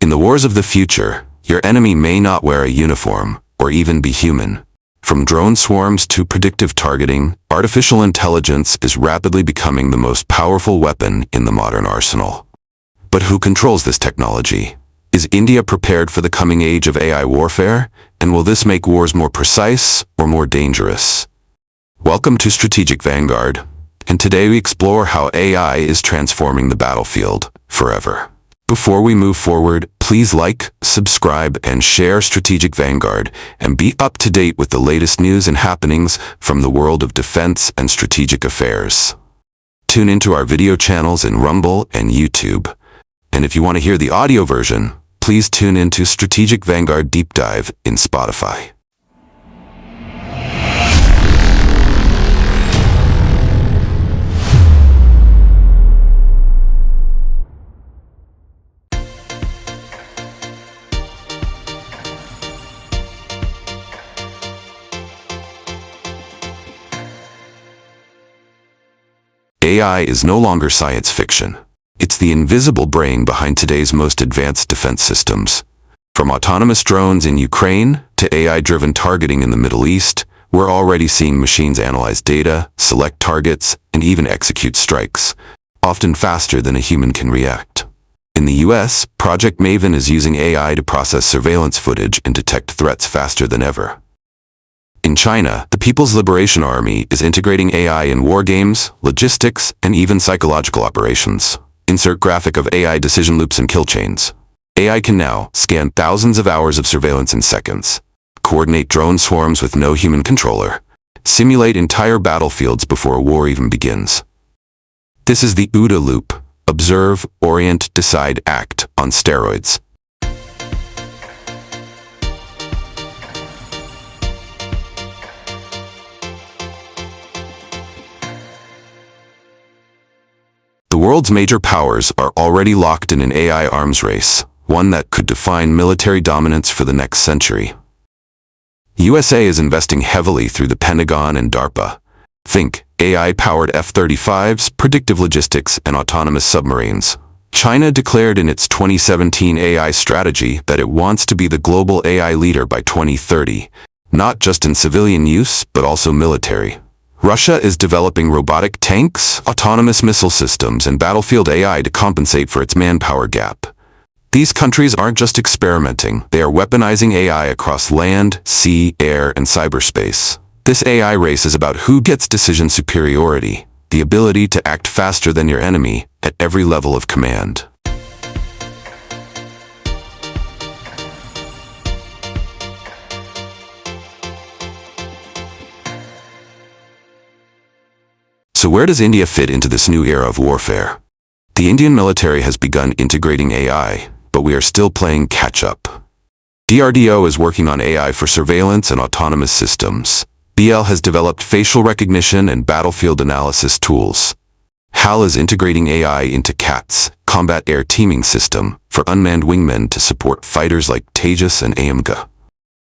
In the wars of the future, your enemy may not wear a uniform, or even be human. From drone swarms to predictive targeting, artificial intelligence is rapidly becoming the most powerful weapon in the modern arsenal. But who controls this technology? Is India prepared for the coming age of AI warfare? And will this make wars more precise or more dangerous? Welcome to Strategic Vanguard, and today we explore how AI is transforming the battlefield forever. Before we move forward, please like, subscribe, and share Strategic Vanguard, and be up to date with the latest news and happenings from the world of defense and strategic affairs. Tune into our video channels in Rumble and YouTube. And if you want to hear the audio version, please tune into Strategic Vanguard Deep Dive in Spotify. AI is no longer science fiction. It's the invisible brain behind today's most advanced defense systems. From autonomous drones in Ukraine to AI-driven targeting in the Middle East, we're already seeing machines analyze data, select targets, and even execute strikes, often faster than a human can react. In the US, Project Maven is using AI to process surveillance footage and detect threats faster than ever. In China, the People's Liberation Army is integrating AI in war games, logistics, and even psychological operations. Insert graphic of AI decision loops and kill chains. AI can now scan thousands of hours of surveillance in seconds, coordinate drone swarms with no human controller, simulate entire battlefields before a war even begins. This is the OODA loop: observe, orient, decide, act on steroids. The world's major powers are already locked in an AI arms race, one that could define military dominance for the next century. The USA is investing heavily through the Pentagon and DARPA. Think AI-powered F-35s, predictive logistics, and autonomous submarines. China declared in its 2017 AI strategy that it wants to be the global AI leader by 2030, not just in civilian use, but also military. Russia is developing robotic tanks, autonomous missile systems, and battlefield AI to compensate for its manpower gap. These countries aren't just experimenting, they are weaponizing AI across land, sea, air, and cyberspace. This AI race is about who gets decision superiority, the ability to act faster than your enemy at every level of command. So where does India fit into this new era of warfare? The Indian military has begun integrating AI, but we are still playing catch-up. DRDO is working on AI for surveillance and autonomous systems. BL has developed facial recognition and battlefield analysis tools. HAL is integrating AI into CATS, Combat Air Teaming System, for unmanned wingmen to support fighters like Tejas and AMGA.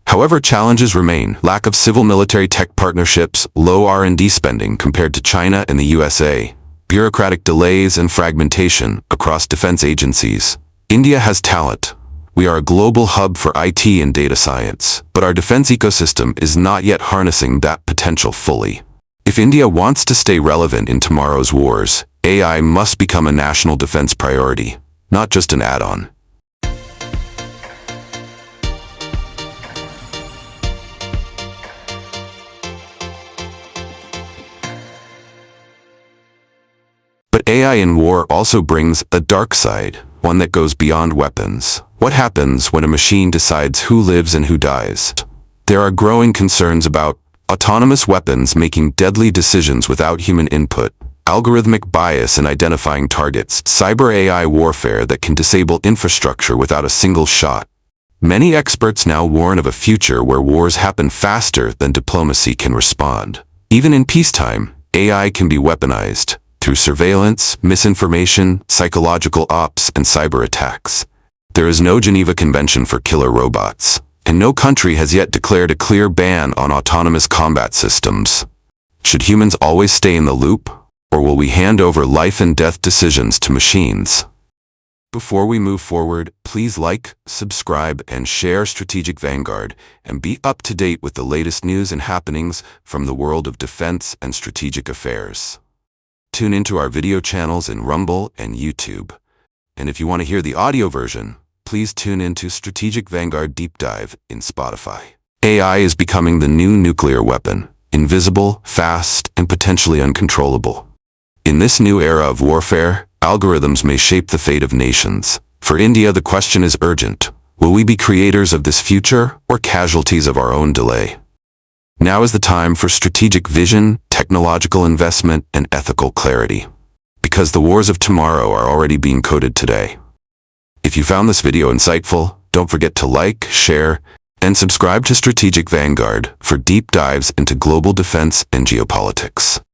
However, challenges remain: lack of civil-military tech partnerships, low R&D spending compared to China and the USA, bureaucratic delays and fragmentation across defense agencies. India has talent. We are a global hub for IT and data science, but our defense ecosystem is not yet harnessing that potential fully. If India wants to stay relevant in tomorrow's wars, AI must become a national defense priority, not just an add-on. But AI in war also brings a dark side, one that goes beyond weapons. What happens when a machine decides who lives and who dies? There are growing concerns about autonomous weapons making deadly decisions without human input, algorithmic bias in identifying targets, cyber AI warfare that can disable infrastructure without a single shot. Many experts now warn of a future where wars happen faster than diplomacy can respond. Even in peacetime, AI can be weaponized through surveillance, misinformation, psychological ops, and cyber attacks. There is no Geneva Convention for killer robots, and no country has yet declared a clear ban on autonomous combat systems. Should humans always stay in the loop, or will we hand over life and death decisions to machines? Before we move forward, please like, subscribe, and share Strategic Vanguard, and be up to date with the latest news and happenings from the world of defense and strategic affairs. Tune into our video channels in Rumble and YouTube. And if you want to hear the audio version, please tune into Strategic Vanguard Deep Dive in Spotify. AI is becoming the new nuclear weapon, invisible, fast, and potentially uncontrollable. In this new era of warfare, algorithms may shape the fate of nations. For India, the question is urgent. Will we be creators of this future or casualties of our own delay? Now is the time for strategic vision, technological investment, and ethical clarity. Because the wars of tomorrow are already being coded today. If you found this video insightful, don't forget to like, share, and subscribe to Strategic Vanguard for deep dives into global defense and geopolitics.